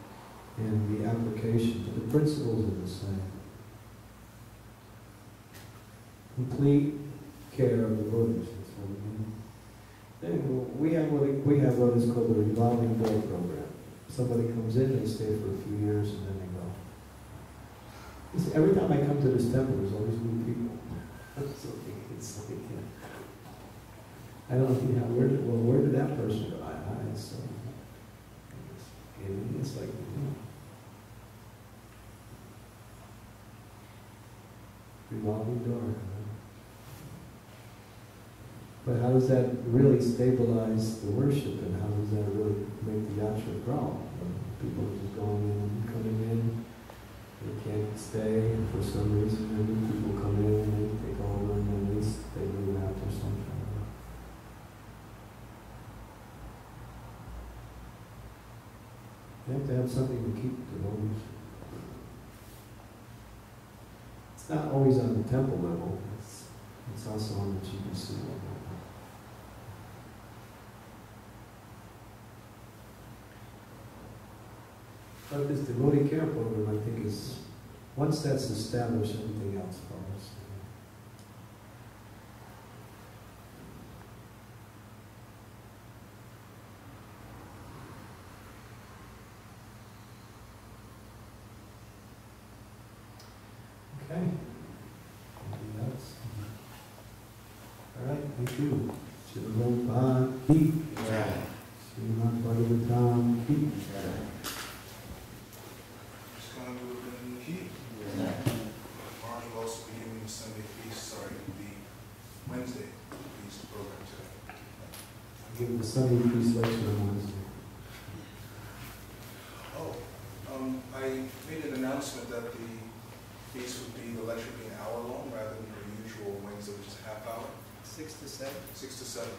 in the application, but the principles are the same. Complete care of the devotees, that's what we mean. Then we have what is called the revolving door program. Somebody comes in, they stay for a few years, and then they go. Every time I come to this temple, there's always new people. It's like, I don't know, where did that person go? It's like, revolving door. But how does that really stabilize the worship, and how does that really make the yatra grow? People are just going in and coming in. They can't stay for some reason, and new people come in and they take over, and then they move after some time. You have to have something to keep the devotees. It's not always on the temple level, it's also on the GBC level. But this devotee care program, I think, is, once that's established, everything else follows. Okay. Anything else? All right, thank you. HHCandraMouliMaharaj. Maharaj will also be giving the Sunday feast, the Wednesday feast program today. I'll give the Sunday feast lecture on Wednesday. I made an announcement that the feast would be, the lecture would be an hour long rather than the usual Wednesday, which is a half hour. 6 to 7. 6 to 7.